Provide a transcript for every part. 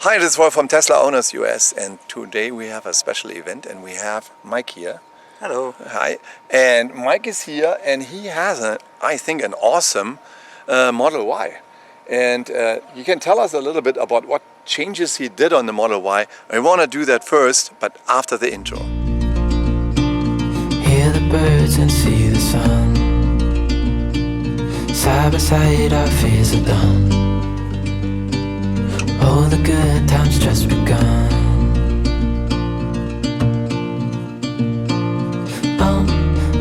Hi, this is Wolf from Tesla Owners US, and today we have a special event and we have Mike here. Hello. Hi. And Mike is here and he has, I think, an awesome Model Y. And you can tell us a little bit about what changes he did on the Model Y. I want to do that first, but after the intro. Hear the birds and see the sun. Side by side our fears are done. Oh, the good times just begun. Oh,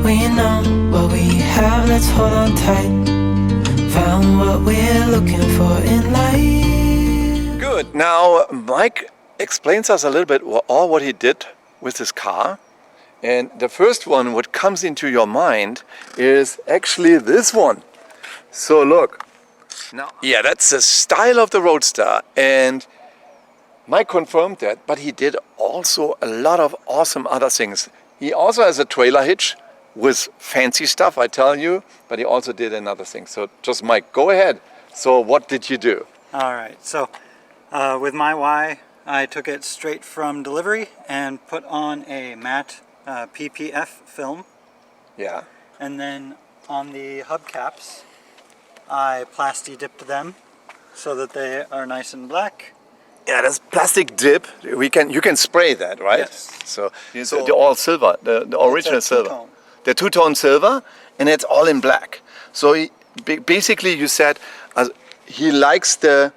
we know what we have, let's hold on tight. Found what we're looking for in life. Good. Now, Mike explains us a little bit all what he did with his car. And the first one, what comes into your mind, is actually this one. So look. Now, yeah, that's the style of the Roadster, and Mike confirmed that, but he did also a lot of awesome other things. He also has a trailer hitch with fancy stuff, I tell you, but he also did another thing. So just Mike, go ahead. So what did you do? All right, so with my Y, I took it straight from delivery and put on a matte PPF film. Yeah. And then on the hubcaps, I plasti dipped them so that they are nice and black. Yeah, that's plastic dip. You can spray that, right? Yes. So the all silver, the original silver. Two-tone. The two-tone silver, and it's all in black. So basically, you said he likes the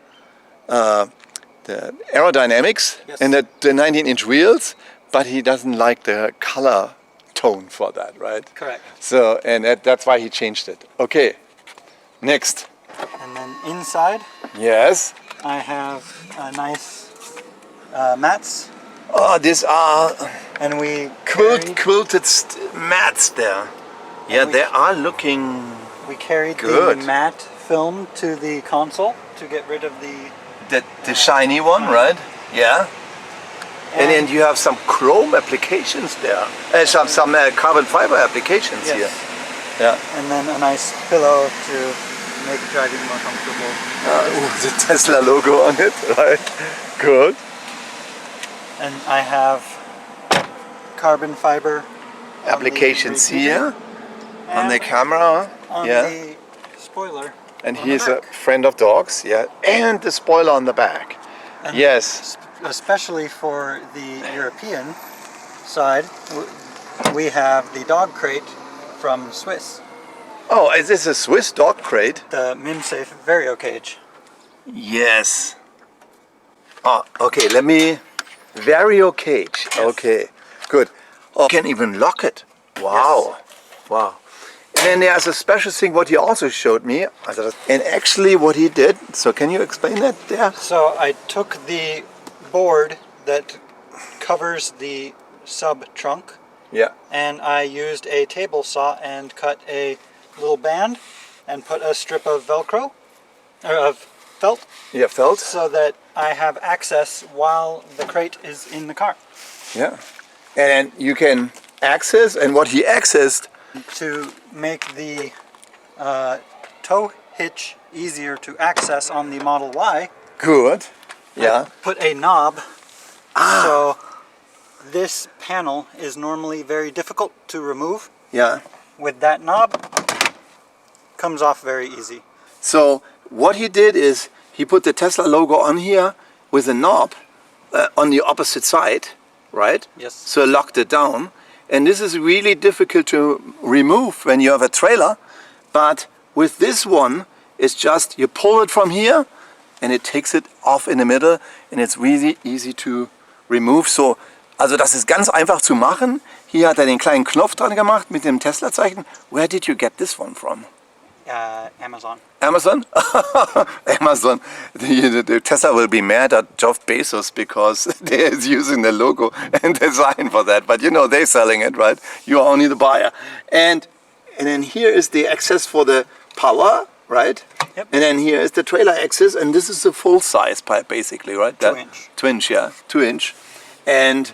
aerodynamics, yes, and the 19-inch wheels, but he doesn't like the color tone for that, right? Correct. So that's why he changed it. Okay. Next. And then inside, Yes. I have nice mats. Oh, these are And we quilted mats there. Yeah, they are looking carried good. the matte film to the console to get rid of the the shiny one, right? Yeah. And then you have some chrome applications there. Some carbon fiber applications yes. here. Yeah. And then a nice pillow to make driving more comfortable. The Tesla logo on it, right? Good. And I have carbon fiber Applications on the here on the camera. on Yeah. the spoiler. And on he's the a back. friend of dogs. Yeah. And the spoiler on the back. And Yes. Especially for the European side, we have the dog crate from Swiss. Oh, is this a Swiss dog crate? The MimSafe Vario cage. Yes. Oh, okay, let me... Vario cage. Yes. Okay, good. Oh, you can even lock it. Wow. Yes. Wow. And then there's a special thing what he also showed me. And actually what he did, so can you explain that there? So I took the board that covers the sub trunk, Yeah. and I used a table saw and cut a little band and put a strip of Velcro, or of felt, Yeah, felt? so that I have access while the crate is in the car. Yeah. And you can access, and what he accessed... To make the tow hitch easier to access on the Model Y, Good. I Yeah. put a knob. So this panel is normally very difficult to remove. Yeah. With that knob, comes off very easy. So what he did is he put the Tesla logo on here with a knob on the opposite side, right? Yes. So locked it down. And this is really difficult to remove when you have a trailer. But with this one, it's just you pull it from here and it takes it off in the middle and it's really easy to remove. So, also das ist ganz einfach zu machen. Hier hat er den kleinen Knopf dran gemacht mit dem Tesla-Zeichen. Where did you get this one from? Amazon. Amazon? Amazon. The Tesla will be mad at Jeff Bezos because they're using the logo and design for that. But you know, they're selling it, right? You are only the buyer. And then here is the access for the power, right? Yep. And then here is the trailer access, and this is the full size pipe, basically, right? 2 inch. 2 inch, yeah, 2 inch. And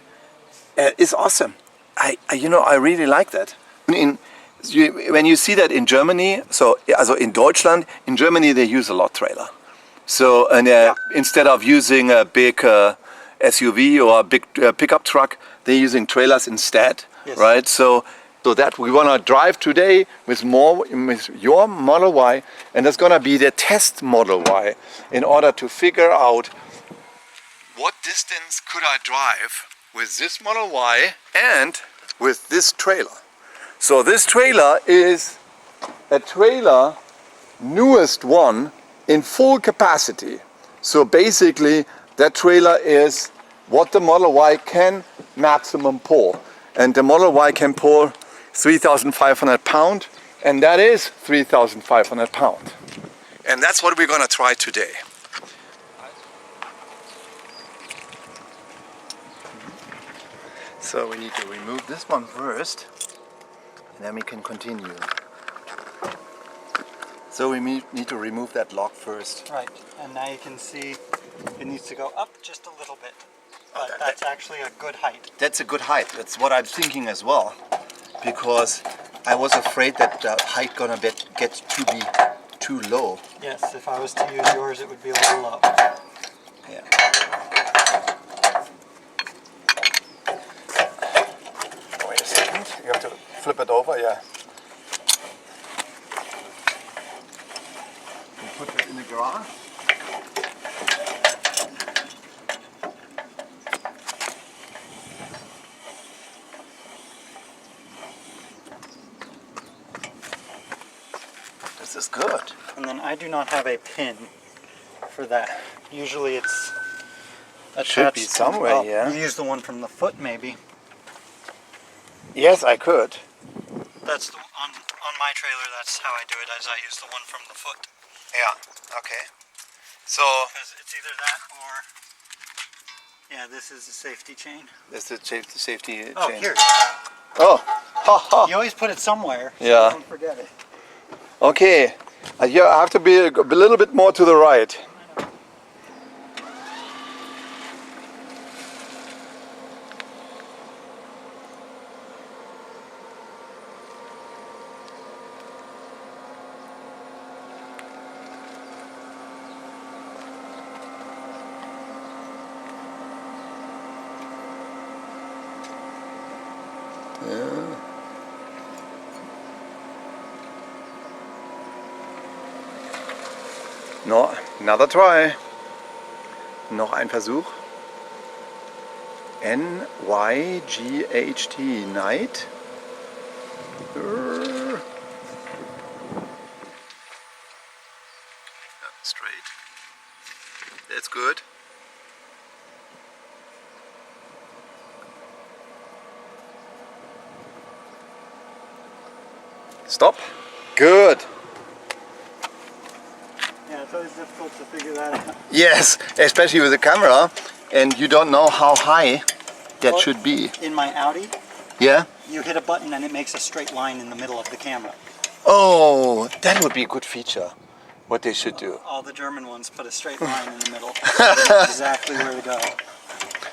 it's awesome. I really like that. When you see that in Germany, also in Deutschland, in Germany they use a lot trailer. So and instead of using a big SUV or a big pickup truck, they're using trailers instead, Yes. right? So that we want to drive today with your Model Y, and that's going to be the test Model Y in order to figure out what distance could I drive with this Model Y and with this trailer. So this trailer is a trailer, newest one, in full capacity. So basically that trailer is what the Model Y can maximum pull. And the Model Y can pull 3,500 pounds, and that is 3,500 pounds. And that's what we're gonna try today. So we need to remove this one first, and then we can continue. So we need to remove that lock first. Right, and now you can see it needs to go up just a little bit. But that's actually a good height. That's a good height. That's what I'm thinking as well, because I was afraid that the height gonna get to be too low. Yes, if I was to use yours, it would be a little low. Yeah. Wait a second. You have to flip it over. Yeah. Put it in the garage. This is good. And then I do not have a pin for that. Usually it's attached. Should be somewhere, well, yeah. You use the one from the foot, maybe. Yes, I could. That's on my trailer. That's how I do it. As I use the one from the foot. Yeah. Okay. So Because it's either that or yeah, this is the safety chain. this is the safety Oh, chain. here. Oh. Ha ha. You always put it somewhere. So Yeah. don't forget it. Okay. Yeah, I have to be a little bit more to the right. No, another try. Noch ein Versuch. NYGHT, Night. Straight. That's good. Stop. Good. Yeah, it's always difficult to figure that out. Yes, especially with the camera, and you don't know how high that Well, should be. In my Audi, Yeah? you hit a button and it makes a straight line in the middle of the camera. Oh, that would be a good feature. What they should do. All the German ones put a straight line in the middle. They know exactly where to go.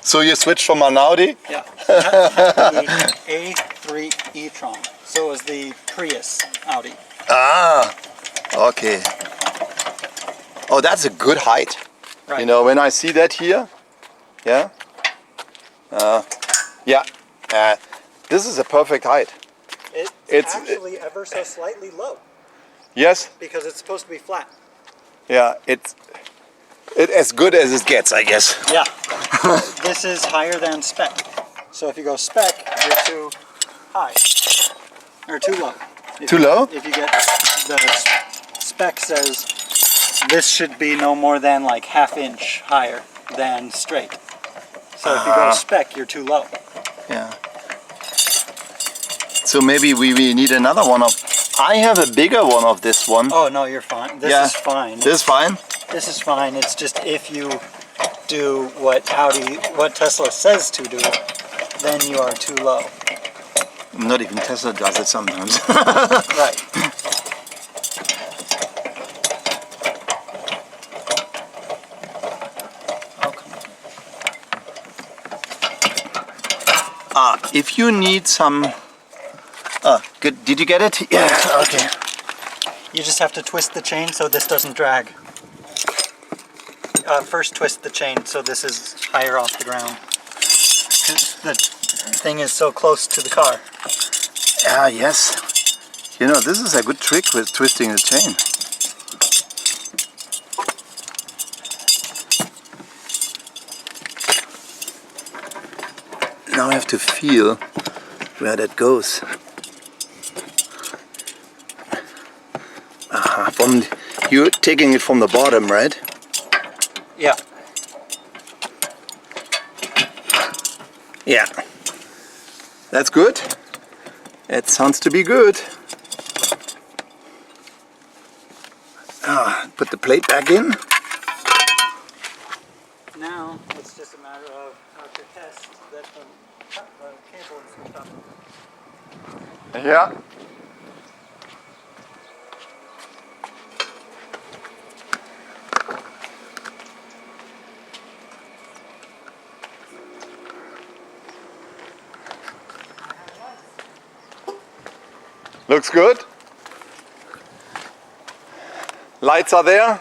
So you switched from an Audi? Yeah. The A3 e-tron. So was the Prius Audi. Ah, okay. Oh, that's a good height. Right. You know, when I see that here, yeah, this is a perfect height. It's actually ever so slightly low Yes, because it's supposed to be flat. yeah, it's as good as it gets, I guess. Yeah. This is higher than spec. So if you go spec, you're too high. Or too low. Too low? If you get the spec says this should be no more than like ½ inch higher than straight. So if you go spec, you're too low. Yeah. So maybe we need another one of. I have a bigger one of this one. Oh no, you're fine. This Yeah. is fine. This is fine. This is fine. It's just if you do what Tesla says to do, then you are too low. Not even Tesla does it sometimes. Right. If you need some. Good. Did you get it? Yeah. Okay. You just have to twist the chain so this doesn't drag. first twist the chain so this is higher off the ground. 'Cause the thing is so close to the car. Ah, yes. You know, this is a good trick with twisting the chain. Now I have to feel where that goes. Aha, you're taking it from the bottom, right? Yeah. Yeah. That's good. It sounds to be good. Put the plate back in. Now it's just a matter of how to test that the cable is hooked up. Yeah. Looks good. Lights are there.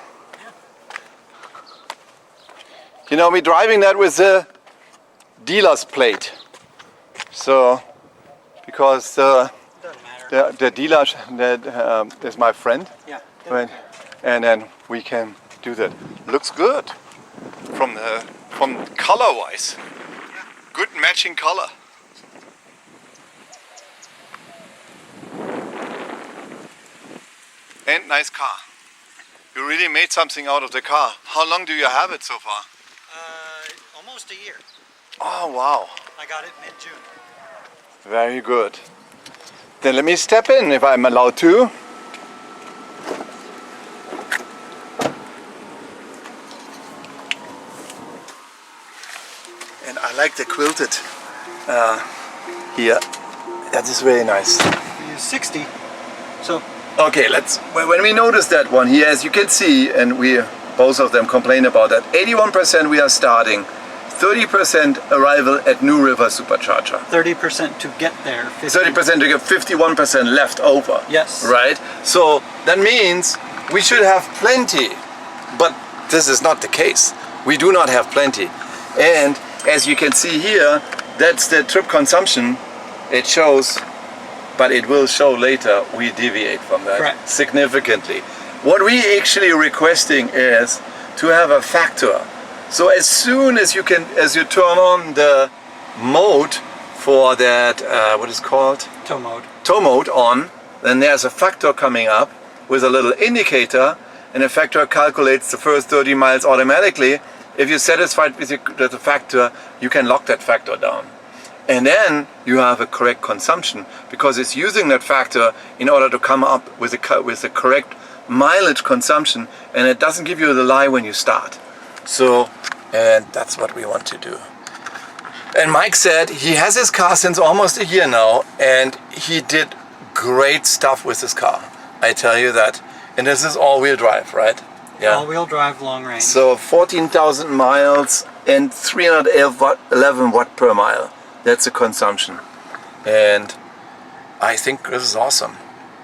You know, we're driving that with the dealer's plate. So, because Doesn't matter. the dealer is my friend, Yeah. and then we can do that. Looks good from color-wise. Good matching color. And nice car. You really made something out of the car. How long do you have it so far? Almost a year. Oh wow. I got it mid-June. Very good. Then let me step in if I'm allowed to. And I like the quilted here. That is really nice. We use 60. So Okay, when we notice that one here, as you can see, and we both of them complain about that, 81% we are starting, 30% arrival at New River Supercharger. 30% to get there. 30% to get 51% left over. Yes. Right? So that means we should have plenty, but this is not the case. We do not have plenty. And as you can see here, that's the trip consumption. It shows, but it will show later, we deviate from that Correct. significantly. What we actually requesting is to have a factor. So as soon as you turn on the mode for that, what is called? Tow mode. Tow mode on, then there's a factor coming up with a little indicator, and the factor calculates the first 30 miles automatically. If you're satisfied with the factor, you can lock that factor down. And then you have a correct consumption, because it's using that factor in order to come up with the correct mileage consumption, and it doesn't give you the lie when you start. So, and that's what we want to do. And Mike said he has his car since almost a year now, and he did great stuff with his car. I tell you that. And this is all-wheel drive, right? Yeah. All-wheel drive, long range. So 14,000 miles and 311 watt per mile. That's the consumption. And I think this is awesome.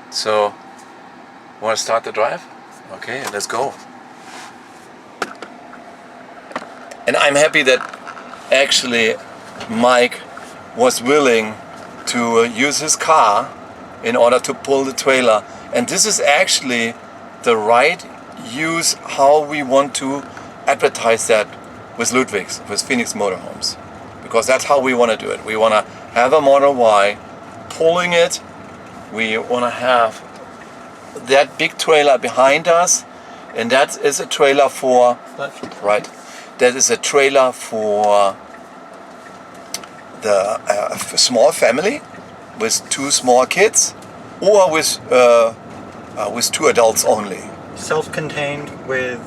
So, want to start the drive? Okay, let's go. And I'm happy that actually Mike was willing to use his car in order to pull the trailer. And this is actually the right use how we want to advertise that with Ludwig's, with Phoenix Motorhomes. Because that's how we want to do it. We want to have a Model Y, pulling it. We want to have that big trailer behind us, and that is a trailer for, right, that is a trailer for the small family with 2 small kids, or with 2 adults only. Self-contained with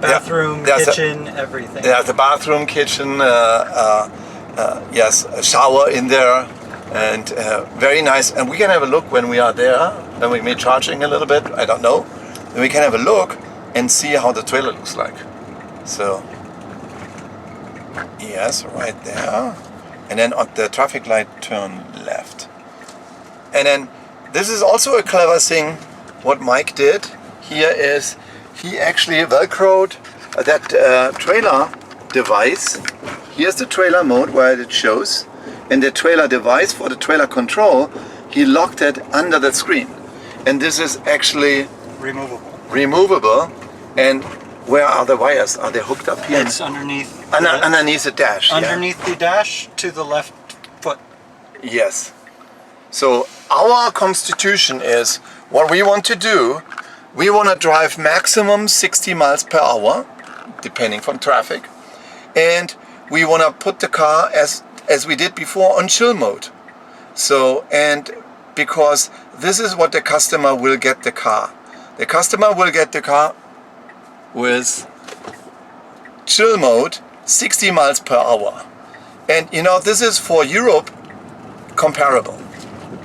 bathroom, kitchen, everything. There's the bathroom, kitchen, yes, a shower in there, and very nice. And we can have a look when we are there, when we may charging a little bit, I don't know. Then we can have a look and see how the trailer looks like. So, yes, right there. And then on the traffic light, turn left. And then this is also a clever thing what Mike did here is he actually velcroed that trailer device, here's the trailer mode where it shows, and the trailer device for the trailer control, he locked it under the screen. And this is actually removable. And where are the wires? Are they hooked up here? It's underneath. Underneath the dash. Underneath the dash to the left foot. Yes. So our constitution is what we want to do. We want to drive maximum 60 miles per hour, depending from traffic, and we want to put the car as we did before on chill mode. So, and because this is what the customer will get the car. The customer will get the car with chill mode, 60 miles per hour. And you know, this is for Europe comparable.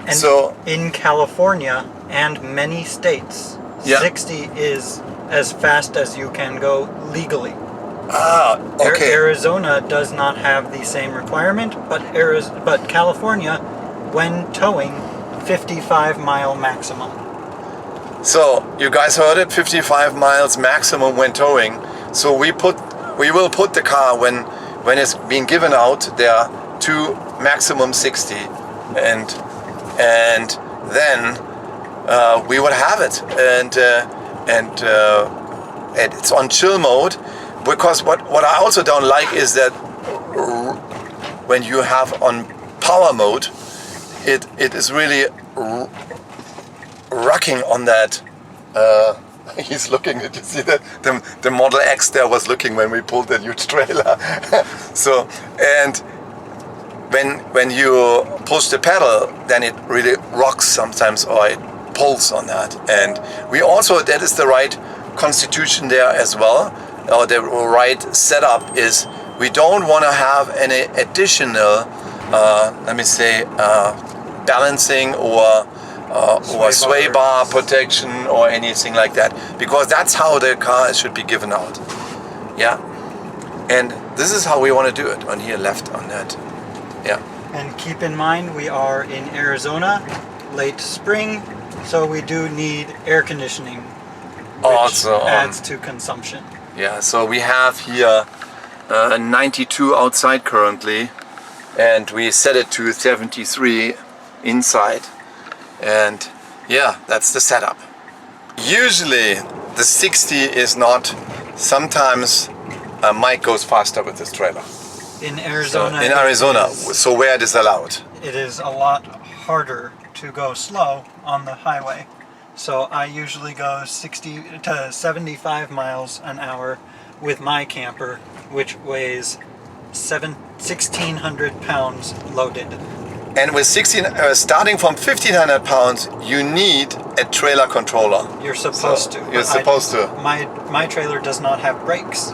And so in California and many states, 60 is as fast as you can go legally. Okay. Arizona does not have the same requirement, but California, when towing, 55-mile maximum. So you guys heard it, 55 miles maximum when towing. So we will put the car when it's being given out there to maximum 60, and then we will have it, and it's on chill mode, because what I also don't like is that when you have on power mode, it is really rocking on that. He's looking. Did you see that? The Model X there was looking when we pulled that huge trailer. So, and when you push the pedal, then it really rocks sometimes, or it pulls on that. And we also, that is the right constitution there as well, or the right setup is, we don't want to have any additional, let me say, balancing or sway bar protection or anything like that, because that's how the car should be given out. Yeah, and this is how we want to do it, on here left on that. Yeah. And keep in mind, we are in Arizona, late spring, so we do need air conditioning, which also adds to consumption. Yeah, so we have here 92 outside currently, and we set it to 73 inside. And yeah, that's the setup. Usually the 60 is not, sometimes Mike goes faster with this trailer. In Arizona. So, in Arizona, so where it is allowed. It is a lot harder to go slow on the highway. So I usually go 60 to 75 miles an hour with my camper, which weighs 1,600 pounds loaded. And with starting from 1,500 pounds, you need a trailer controller. You're supposed to. You're supposed to. My trailer does not have brakes.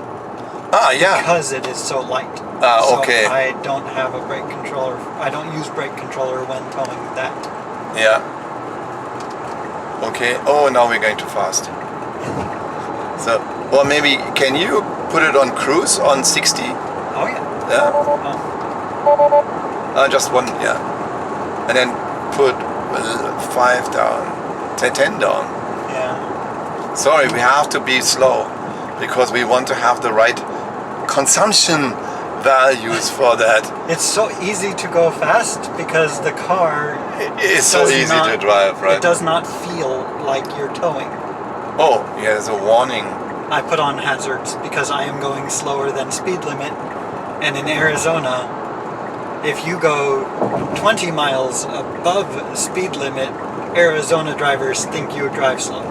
Yeah. Because it is so light. Okay. So I don't have a brake controller. I don't use brake controller when towing that. Yeah. Okay. Oh, now we're going too fast. So, or maybe, can you put it on cruise on 60? Oh yeah. Yeah. Oh. Just one, yeah. And then put 5 down, 10 down. Yeah. Sorry, we have to be slow, because we want to have the right consumption values for that. It's so easy to go fast because the car is so easy to drive, right? It does not feel like you're towing. Oh, yeah, there's a warning. I put on hazards because I am going slower than speed limit, and in Arizona, if you go 20 miles above speed limit, Arizona drivers think you drive slow.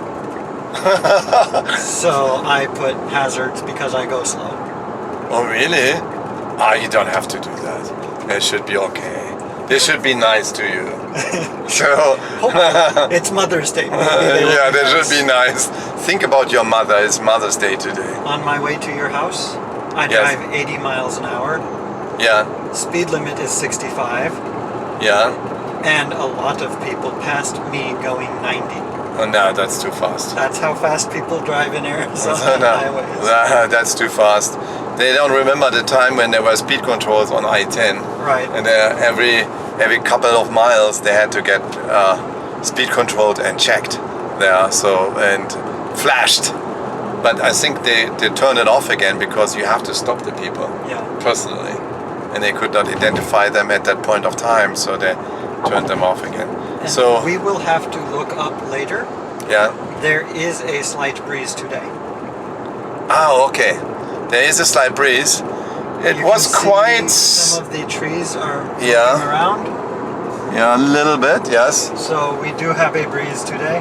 So I put hazards because I go slow. Oh, really? You don't have to do that. It should be okay. They should be nice to you. So it's Mother's Day. Yeah, they should be nice. Think about your mother. It's Mother's Day today. On my way to your house, I drive 80 miles an hour. Yeah. Speed limit is 65. Yeah. And a lot of people passed me going 90. Oh no, that's too fast. That's how fast people drive in Arizona highways. That's too fast. They don't remember the time when there were speed controls on I-10. Right. And every couple of miles they had to get speed controlled and checked there. So, and flashed. But I think they turned it off again because you have to stop the people personally. And they could not identify them at that point of time, so they turned them off again. And so we will have to look up later. Yeah. There is a slight breeze today. Ah, okay. There is a slight breeze. It You was can see quite... some of the trees are moving Yeah. around. Yeah, a little bit, yes. So we do have a breeze today.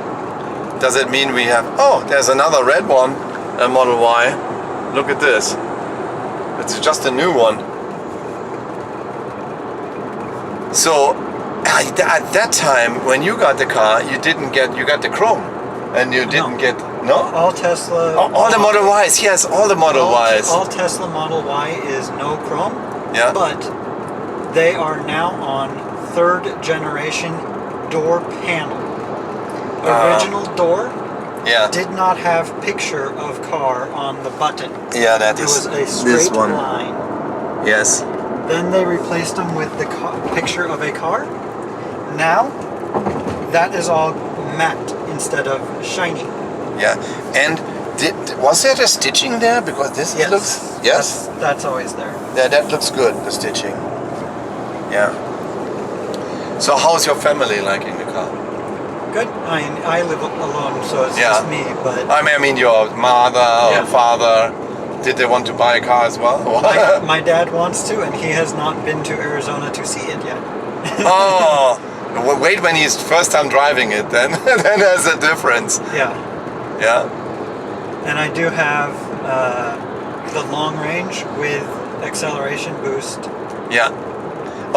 Does it mean we have... Oh, there's another red one, a Model Y. Look at this. It's just a new one. So, at that time, when you got the car, you got the chrome. And you didn't get... No? All Tesla... All the Model Ys, yes, all the Model Ys. All Tesla Model Y is no chrome. Yeah. But they are now on 3rd generation door panel. Original door Yeah. did not have picture of car on the button. Yeah, that It is was a this straight one. line. Yes. Then they replaced them with the picture of a car. Now, that is all matte instead of shiny. Yeah. And was there a stitching there? Because this Yes. looks... Yes? That's always there. Yeah, that looks good, the stitching. Yeah. So how's your family like in the car? Good. I live alone, so it's Yeah. just me, but I mean your mother Yeah. or father, did they want to buy a car as well? my dad wants to, and he has not been to Arizona to see it yet. Oh, wait when he's first time driving it, then there's a difference. Yeah. Yeah. And I do have the long range with acceleration boost. Yeah.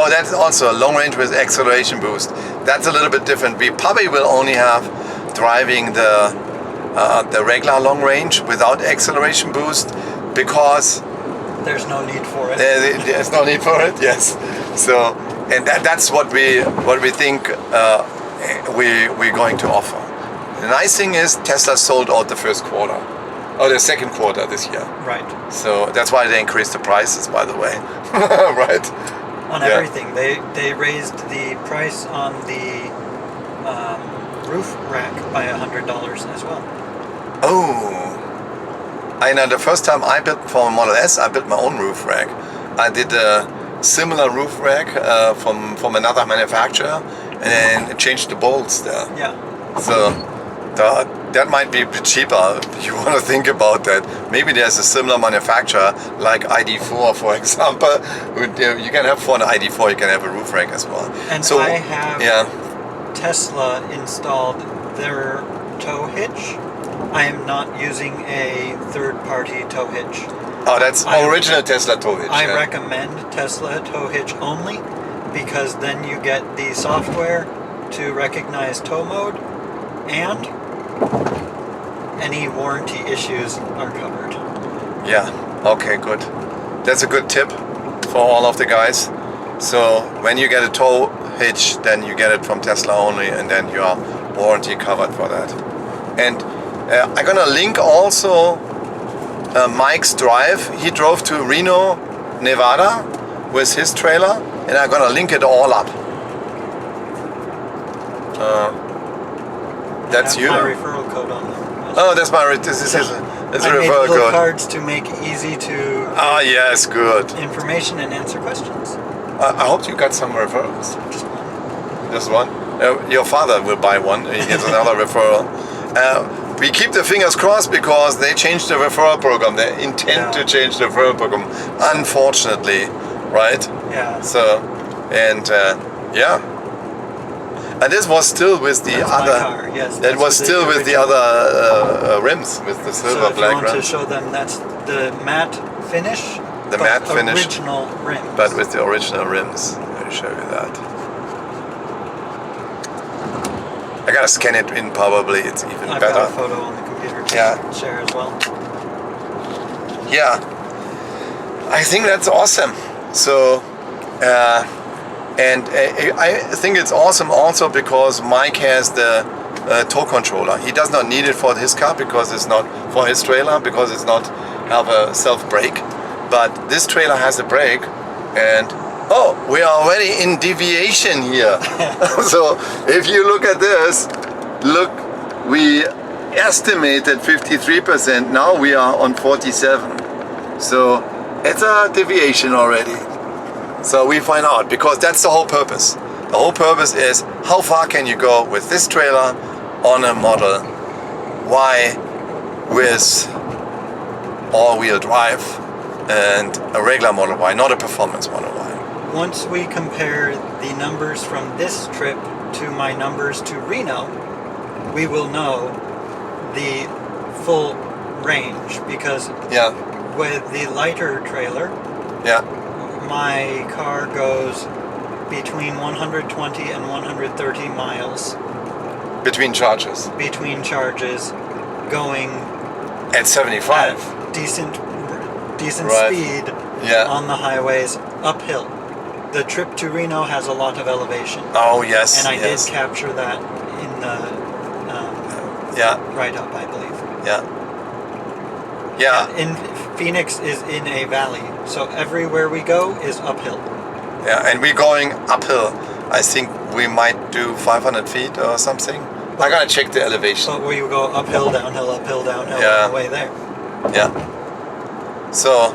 Oh, that's also a long range with acceleration boost. That's a little bit different. We probably will only have driving the regular long range without acceleration boost because There's no need for it. there's no need for it. Yes. So, and that's what we think we're going to offer. The nice thing is Tesla sold out the first quarter, or the second quarter this year. Right. So that's why they increased the prices, by the way. Right. On Yeah. everything. They raised the price on the roof rack by $100 as well. Oh. I know the first time I built for Model S, I built my own roof rack. I did a similar roof rack from another manufacturer and then changed the bolts there. Yeah. So that might be a bit cheaper if you want to think about that. Maybe there's a similar manufacturer like ID4, for example. You can have for an ID4, you can have a roof rack as well. And so, I have yeah. Tesla installed their tow hitch. I am not using a third-party tow hitch. Oh, that's original Tesla tow hitch. I yeah. recommend Tesla tow hitch only because then you get the software to recognize tow mode and any warranty issues are covered. Yeah, okay, good. That's a good tip for all of the guys. So when you get a tow hitch, then you get it from Tesla only and then you are warranty covered for that. And I'm gonna link also Mike's drive. He drove to Reno, Nevada with his trailer and I'm gonna link it all up. That's I you? have my referral code on them. Oh, that's my, this is his I referral made little code. cards to make easy to Ah, yes, good. information and answer questions. I hope you got some referrals. Just one. Just one? Your father will buy one. He gets another referral. We keep the fingers crossed because they changed the referral program. They intend to change the referral program, unfortunately, right? Yeah. So, and yeah. And this was still with the That's other. my car, yes, That that's was the still with the original. other rims, with the silver So if you black want to rims. show them, that's the matte finish. The but matte finish. Original rims. But with the original rims. I'll show you that. I gotta scan it in probably, it's even I've better. got a photo on the computer to Yeah. share as well. Yeah, I think that's awesome. So, and I think it's awesome also because Mike has the tow controller. He does not need it for his car because it's not for his trailer, because it's not have a self brake. But this trailer has a brake, and oh, we are already in deviation here. So if you look at this, look, we estimated 53%. Now we are on 47. So it's a deviation already. So we find out, because that's the whole purpose. The whole purpose is how far can you go with this trailer on a Model Y with all-wheel drive and a regular Model Y, not a performance Model Y. Once we compare the numbers from this trip to my numbers to Reno, we will know the full range, because Yeah, with the lighter trailer, yeah, my car goes between 120 and 130 miles between charges. between charges, going At 75. at decent Right. speed Yeah. on the highways uphill. The trip to Reno has a lot of elevation, Oh yes. and I yes. did capture that in the Yeah, write-up, I believe. yeah. Yeah, In Phoenix is in a valley, so everywhere we go is uphill. yeah, and we're going uphill. I think we might do 500 feet or something. I gotta check the elevation. But we go uphill, downhill Yeah. on the way there. Yeah. So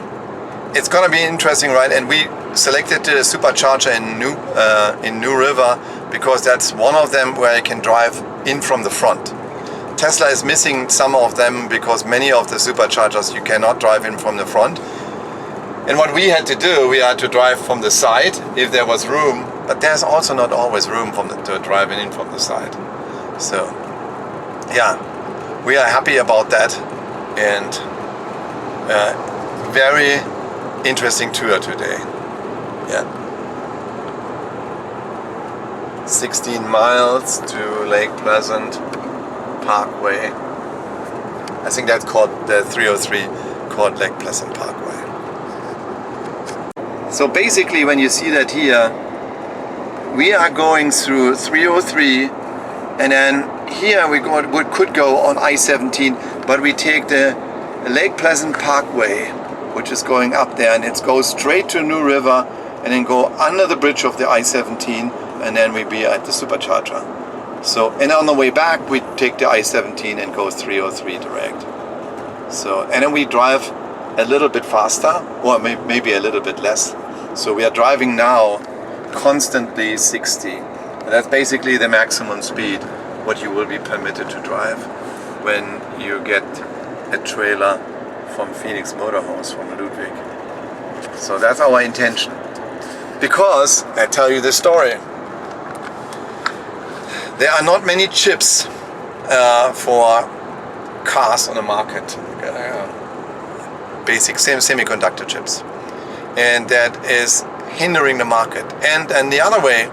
it's gonna be interesting, right? And we selected the Supercharger in New River because that's one of them where I can drive in from the front. Tesla is missing some of them because many of the Superchargers you cannot drive in from the front. And what we had to do, we had to drive from the side if there was room, but there's also not always room to drive in from the side. So yeah, we are happy about that, and very interesting tour today. Yeah. 16 miles to Lake Pleasant Parkway. I think that's called the 303, called Lake Pleasant Parkway. So basically when you see that here, we are going through 303, and then here we could go on I-17, but we take the Lake Pleasant Parkway, which is going up there, and it goes straight to New River and then go under the bridge of the I-17, and then we be at the Supercharger. So, and on the way back we take the I-17 and go 303 direct. So, and then we drive a little bit faster, or maybe a little bit less. So we are driving now constantly 60. And that's basically the maximum speed what you will be permitted to drive when you get a trailer from Phoenix Motorhomes, from Ludwig. So that's our intention. Because, I tell you this story, there are not many chips for cars on the market. Basic semiconductor chips. And that is hindering the market. And the other way,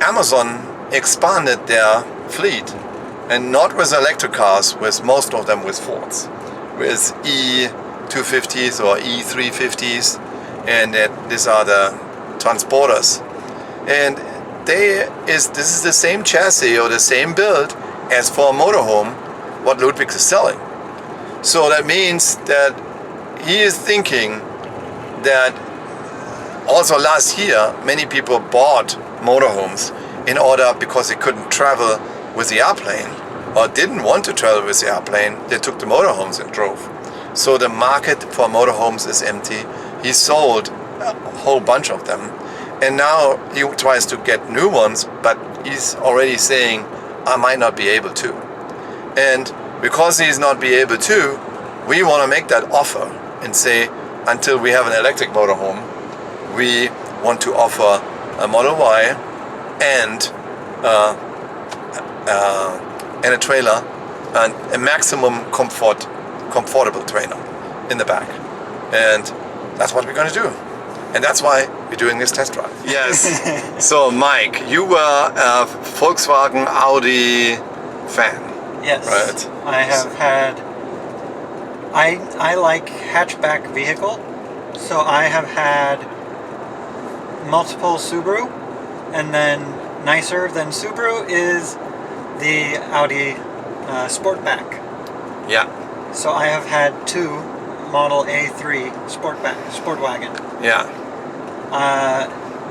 Amazon expanded their fleet, and not with electric cars, with most of them with Fords, with E250s or E350s, and these are the transporters. And this is the same chassis or the same build as for a motorhome what Ludwig is selling. So that means that he is thinking that also last year many people bought motorhomes in order, because they couldn't travel with the airplane or didn't want to travel with the airplane, they took the motorhomes and drove. So the market for motorhomes is empty. He sold a whole bunch of them, and now he tries to get new ones, but he's already saying I might not be able to. And because he's not be able to, we want to make that offer and say, until we have an electric motorhome, we want to offer a Model Y and a trailer, and a maximum comfortable trailer in the back. And that's what we're going to do. And that's why we're doing this test drive. Yes. So Mike, you were a Volkswagen Audi fan. Yes. Right. I have had. I like hatchback vehicle, so I have had multiple Subaru, and then nicer than Subaru is the Audi Sportback. Yeah. So I have had two Model A3 Sportwagen. Yeah.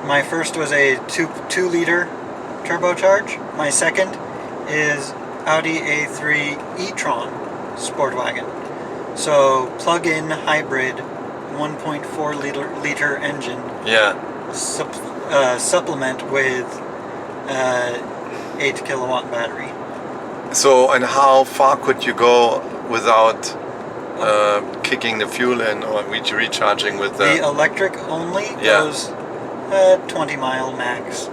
My first was a 2-liter turbocharge. My second is Audi A3 e-tron sport wagon. So plug-in hybrid 1.4 liter engine. Yeah. Supplement with 8 kilowatt battery. So, and how far could you go without kicking the fuel in or recharging with The electric only goes 20 mile max.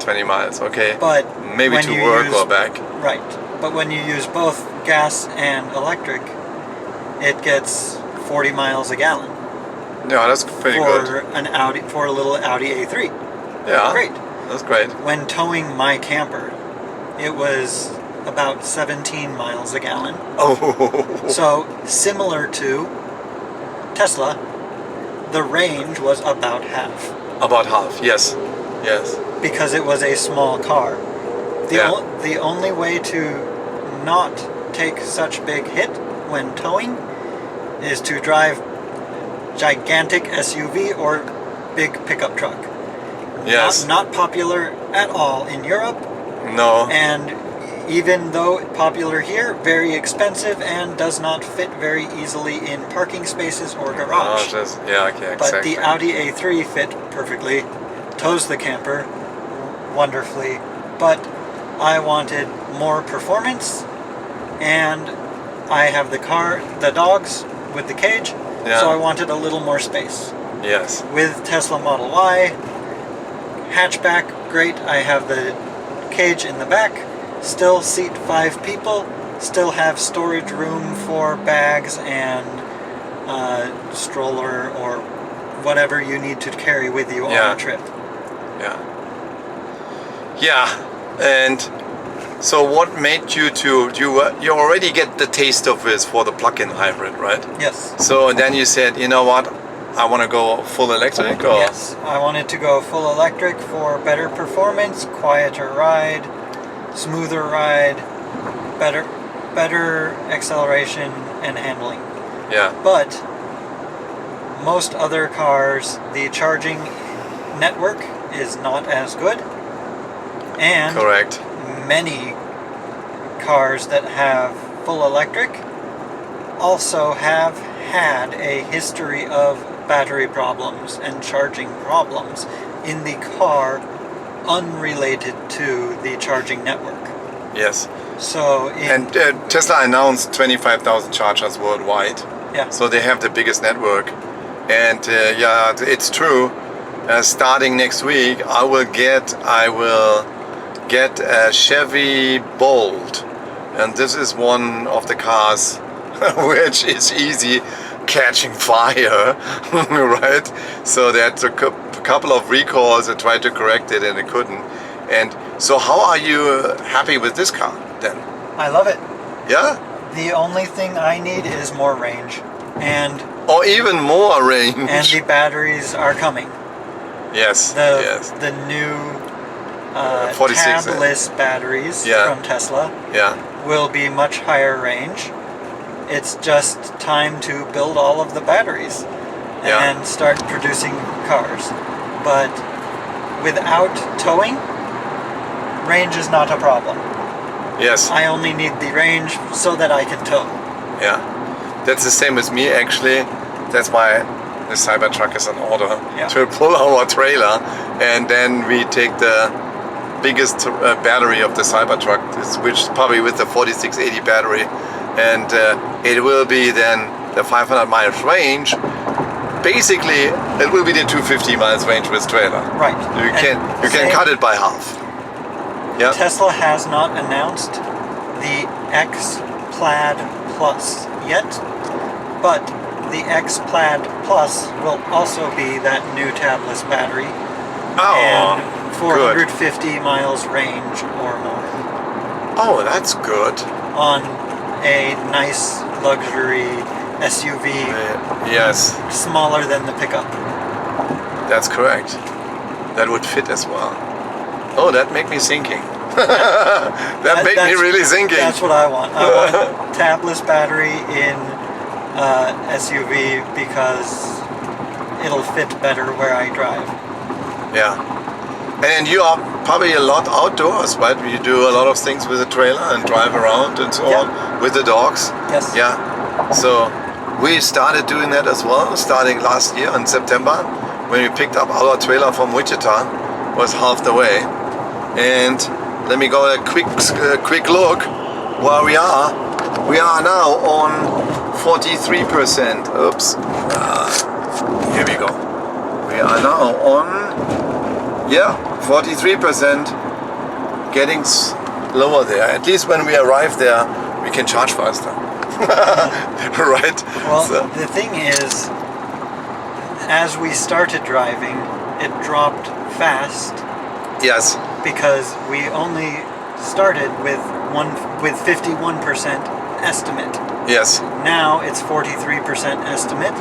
20 miles, okay. But maybe to work or back. Right. But when you use both gas and electric, it gets 40 miles a gallon. Yeah, that's pretty good. For a little Audi A3. Yeah. Great. That's great. When towing my camper, it was about 17 miles a gallon. Oh. So similar to Tesla, the range was about half. About half, yes. Yes. Because it was a small car. The only way to not take such big hit when towing is to drive gigantic SUV or big pickup truck. Yes. Not popular at all in Europe. No. And even though popular here, very expensive and does not fit very easily in parking spaces or garage. Yeah, okay, exactly. But the Audi A3 fit perfectly, tows the camper wonderfully, but I wanted more performance, and I have the dogs with the cage, so I wanted a little more space. Yes. With Tesla Model Y, hatchback, great, I have the cage in the back, still seat 5 people, still have storage room for bags and stroller or whatever you need to carry with you on a trip. Yeah. Yeah, and so what made you you already get the taste of this for the plug-in hybrid, right? Yes. So then you said, you know what, I want to go full electric? Or? Yes, I wanted to go full electric for better performance, quieter ride, smoother ride, better acceleration and handling. Yeah. But most other cars, the charging network is not as good. And correct. Many cars that have full electric also have had a history of battery problems and charging problems in the car unrelated to the charging network. Yes. So Tesla announced 25,000 chargers worldwide. Yeah. So they have the biggest network. And it's true. Starting next week, I will get a Chevy Bolt, and this is one of the cars which is easy catching fire, right? So that's a couple of recalls. I tried to correct it and I couldn't. And so how are you happy with this car then? I love it. Yeah? The only thing I need is more range, or even more range. And the batteries are coming. Yes. The new 46 tabless batteries from Tesla will be much higher range. It's just time to build all of the batteries and start producing cars. But without towing, range is not a problem. Yes. I only need the range so that I can tow. Yeah. That's the same as me actually. That's why the Cybertruck is in order to pull our trailer, and then we take the biggest battery of the Cybertruck, which is probably with the 4680 battery, and it will be then the 500 miles range. Basically, it will be the 250 miles range with trailer. Right. You can cut it by half. Yeah. Tesla has not announced the X Plaid Plus yet, but the X Plaid Plus will also be that new tabless battery. Oh, and 450 miles range or more. Oh, that's good. On a nice luxury SUV. Yes. Smaller than the pickup. That's correct. That would fit as well. Oh, that made me thinking. that made me really thinking. That's what I want. I want a tabless battery in SUV because it'll fit better where I drive. Yeah. And you are probably a lot outdoors, right? You do a lot of things with the trailer and drive around and so on with the dogs. Yes. Yeah. So we started doing that as well, starting last year in September, when we picked up our trailer from Wichita. Was half the way. And let me go a quick look where we are. We are now on 43%. Oops. Here we go. We are now on 43%, getting lower there. At least when we arrive there, we can charge faster. Right? Well, the thing is, as we started driving, it dropped fast. Yes. Because we only started with 51% estimate. Yes. Now it's 43% estimate.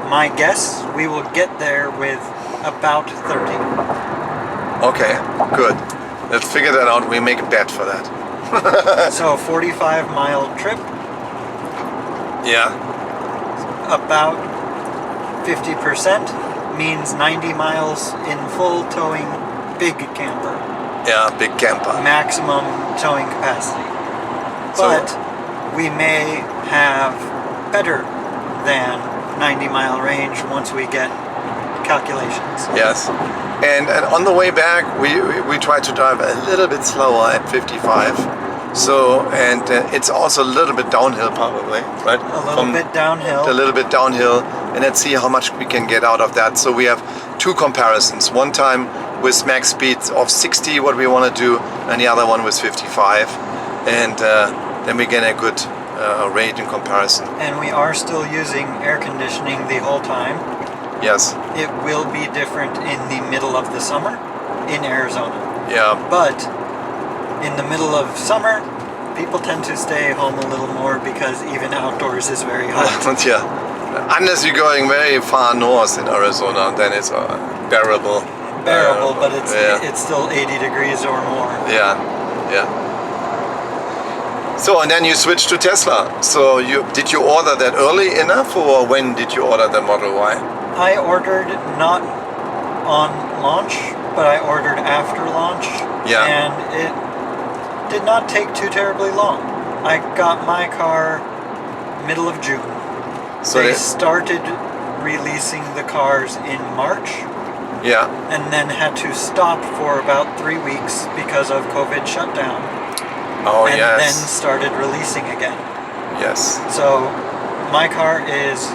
My guess, we will get there with about 30. Okay, good. Let's figure that out. We make a bet for that. So 45-mile trip. Yeah. About 50% means 90 miles in full towing big camper. Yeah, big camper. Maximum towing capacity. So- But we may have better than 90-mile range once we get calculations. Yes. And on the way back, we try to drive a little bit slower at 55. So, and it's also a little bit downhill probably, right? A little bit downhill. A little bit downhill, and let's see how much we can get out of that. So we have two comparisons. One time with max speeds of 60, what we want to do, and the other one with 55. And then we get a good rate in comparison. And we are still using air conditioning the whole time. Yes. It will be different in the middle of the summer in Arizona. Yeah. But in the middle of summer, people tend to stay home a little more because even outdoors is very hot. Yeah. Unless you're going very far north in Arizona, then it's bearable. But it's still 80 degrees or more. Yeah, yeah. So, and then you switched to Tesla. So did you order that early enough, or when did you order the Model Y? I ordered not on launch, but I ordered after launch. Yeah. And it did not take too terribly long. I got my car middle of June. So they started releasing the cars in March. Yeah. And then had to stop for about 3 weeks because of COVID shutdown. Oh, and yes. then started releasing again. Yes. So my car is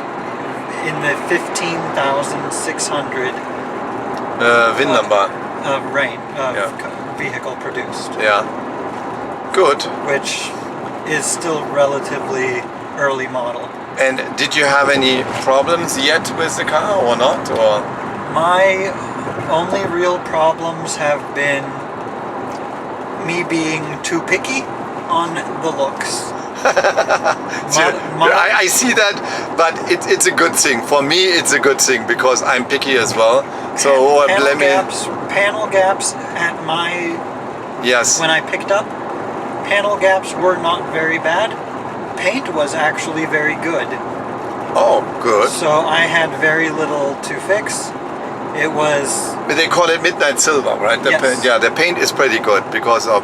in the 15,600 VIN number. vehicle produced. Yeah. Good. Which is still relatively early model. And did you have any problems yet with the car or not? Or my only real problems have been me being too picky on the looks. I see that, but it's a good thing. For me, it's a good thing because I'm picky as well. So panel gaps at my when I picked up, panel gaps were not very bad. Paint was actually very good. Oh, good. So I had very little to fix. It was... But they call it midnight silver, right? Yes. The paint is pretty good because of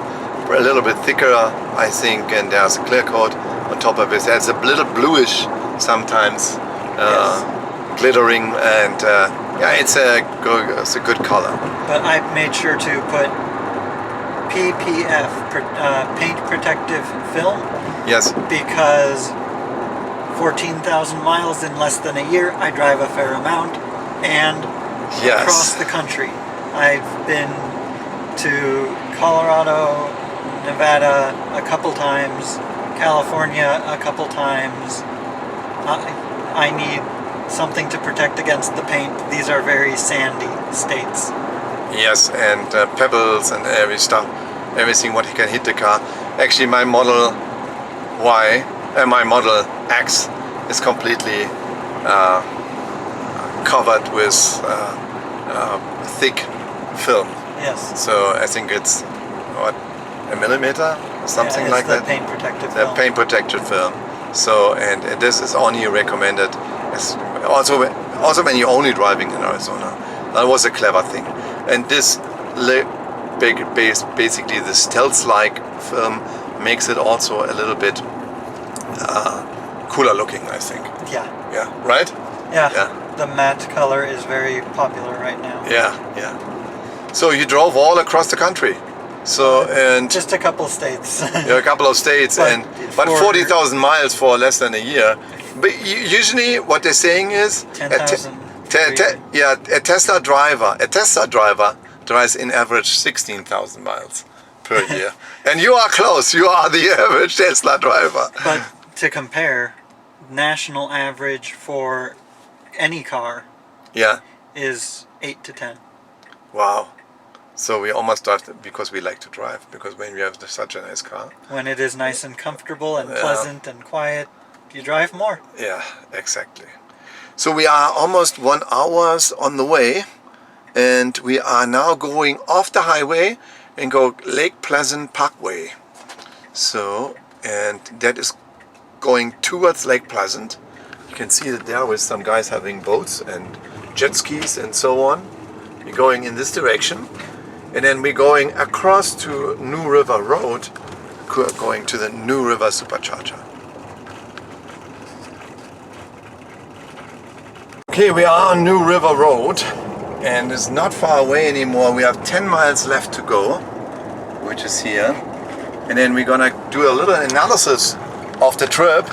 a little bit thicker, I think, and there's a clear coat on top of it. It's a little bluish sometimes, glittering, and it's a good color. But I made sure to put PPF, paint protective film. Yes. Because 14,000 miles in less than a year, I drive a fair amount, and across the country. I've been to Colorado, Nevada a couple times, California a couple times. I need something to protect against the paint. These are very sandy states. Yes, and pebbles and everything what can hit the car. Actually, my Model Y and my Model X is completely covered with thick film. Yes. So I think it's a millimeter or something like that. Paint protective the film. paint protected film. So and this is only recommended. Also when you're only driving in Arizona. That was a clever thing. And this basically the stealth-like film makes it also a little bit cooler looking, I think. Yeah. Yeah, right? Yeah. Yeah. The matte color is very popular right now. Yeah, yeah. So you drove all across the country. So and Just a couple states. yeah, a couple of states, but 40,000 miles for less than a year. But usually, what they're saying is 10,000. a Tesla driver drives in average 16,000 miles per year, and you are close. You are the average Tesla driver. But to compare, national average for any car Yeah. is 8 to 10. Wow. So we almost drive because we like to drive, because when we have such a nice car. When it is nice and comfortable and pleasant and quiet, you drive more. Yeah, exactly. So we are almost 1 hour on the way, and we are now going off the highway and go Lake Pleasant Parkway. So, and that is going towards Lake Pleasant. You can see that there with some guys having boats and jet skis and so on. We're going in this direction, and then we're going across to New River Road, going to the New River Supercharger. Okay, we are on New River Road, and it's not far away anymore. We have 10 miles left to go, which is here. And then we're gonna do a little analysis of the trip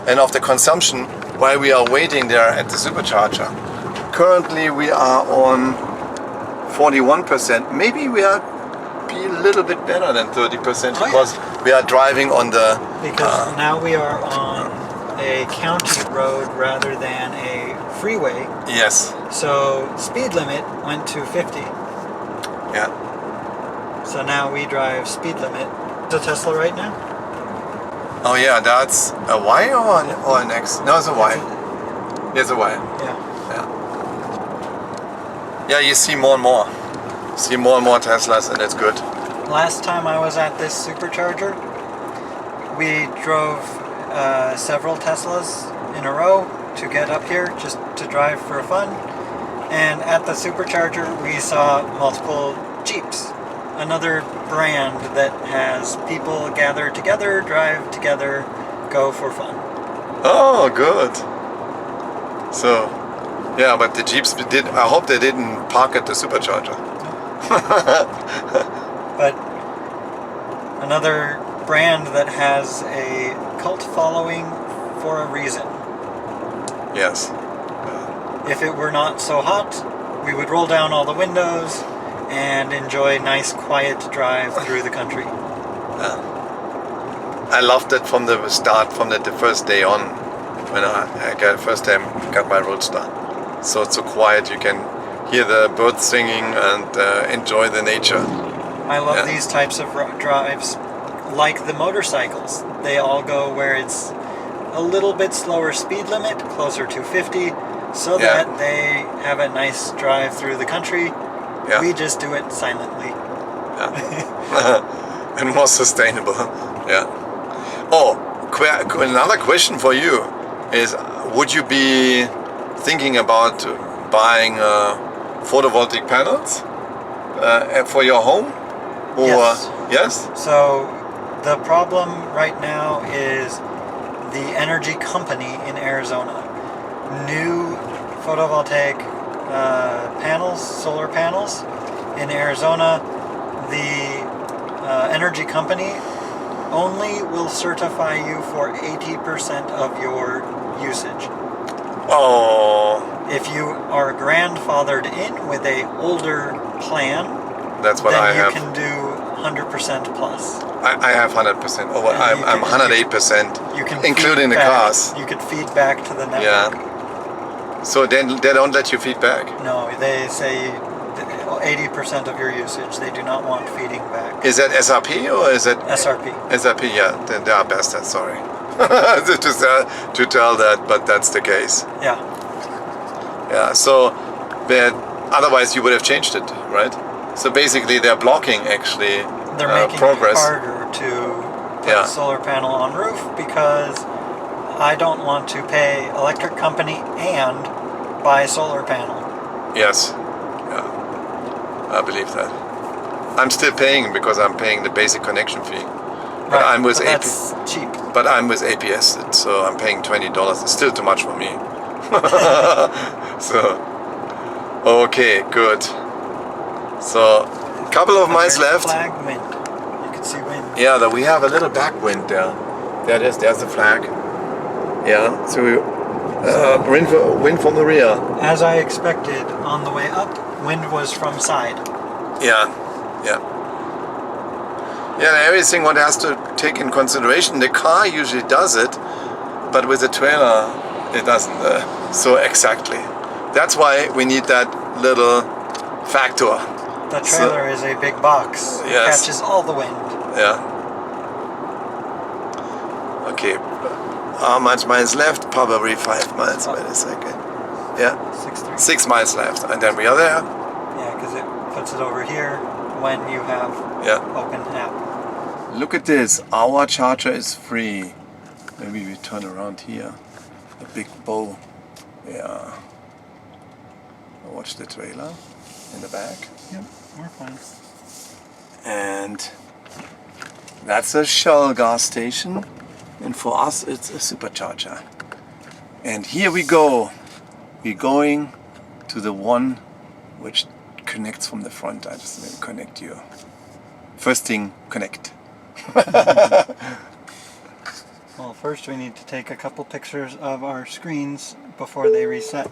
and of the consumption while we are waiting there at the supercharger. Currently we are on 41%. Maybe we are be a little bit better than 30% because we are driving on the... Because now we are on a county road rather than a freeway. Yes. So speed limit went to 50. Yeah. So now we drive speed limit. It's a Tesla right now? Oh yeah, that's a Y or an X? No, it's a Y. It's a Y. Yeah. Yeah. Yeah, you see more and more. See more and more Teslas, and it's good. Last time I was at this supercharger, we drove several Teslas in a row to get up here just to drive for fun. And at the supercharger, we saw multiple Jeeps. Another brand that has people gather together, drive together, go for fun. Oh, good. So, yeah, but the Jeeps did. I hope they didn't park at the supercharger. But another brand that has a cult following for a reason. Yes. If it were not so hot, we would roll down all the windows and enjoy nice quiet drive through the country. I loved it from the start, from the first day on, when I first time got my Roadster. So it's so quiet, you can hear the birds singing and enjoy the nature. I love these types of drives, like the motorcycles. They all go where it's a little bit slower speed limit, closer to 50, so that they have a nice drive through the country. Yeah. We just do it silently. Yeah. And more sustainable. Yeah. Oh, another question for you is, would you be thinking about buying photovoltaic panels for your home? Or Yes. Yes? So the problem right now is the energy company in Arizona. New photovoltaic panels, solar panels in Arizona, the energy company only will certify you for 80% of your usage. Oh, If you are grandfathered in with a older plan, that's what then I you have. can do 100% plus. I have 100%. Oh, And I'm 108%, You can including the feed back- cars. You could feed back to the network. Yeah. So then they don't let you feedback. No, they say 80% of your usage. They do not want feeding back. Is that SRP or is it SRP. SRP? Yeah, then they are bastards. Sorry to tell that, but that's the case. Yeah. Yeah. So, but otherwise you would have changed it, right? So basically, they're blocking actually They're making progress. it harder to put a solar panel on roof because I don't want to pay electric company and buy solar panel. Yes. Yeah. I believe that. I'm still paying because I'm paying the basic connection fee. But I'm with that's cheap. But I'm with APS, so I'm paying $20. It's still too much for me. So, okay, good. So, couple of miles left. Flag, wind. You can see wind. Yeah, we have a little backwind there. There it is. There's the flag. Yeah. So wind from the rear. As I expected, on the way up, wind was from side. Yeah. Yeah. Yeah. Everything one has to take in consideration. The car usually does it, but with the trailer, it doesn't. So exactly. That's why we need that little factor. The trailer is a big box. It Yes. catches all the wind. Yeah. Okay. How much miles left? Probably 5 miles. Wait a second. Yeah. 6.3. 6 miles left, and then we are there. Yeah, because it puts it over here when you have open app. Look at this. Our charger is free. Maybe we turn around here. A big bow. Yeah. Watch the trailer in the back. Yep, we're fine. And that's a Shell gas station. And for us, it's a Supercharger. And here we go. We're going to the one which connects from the front. I just will connect you. First thing, connect. Well, first we need to take a couple pictures of our screens before they reset.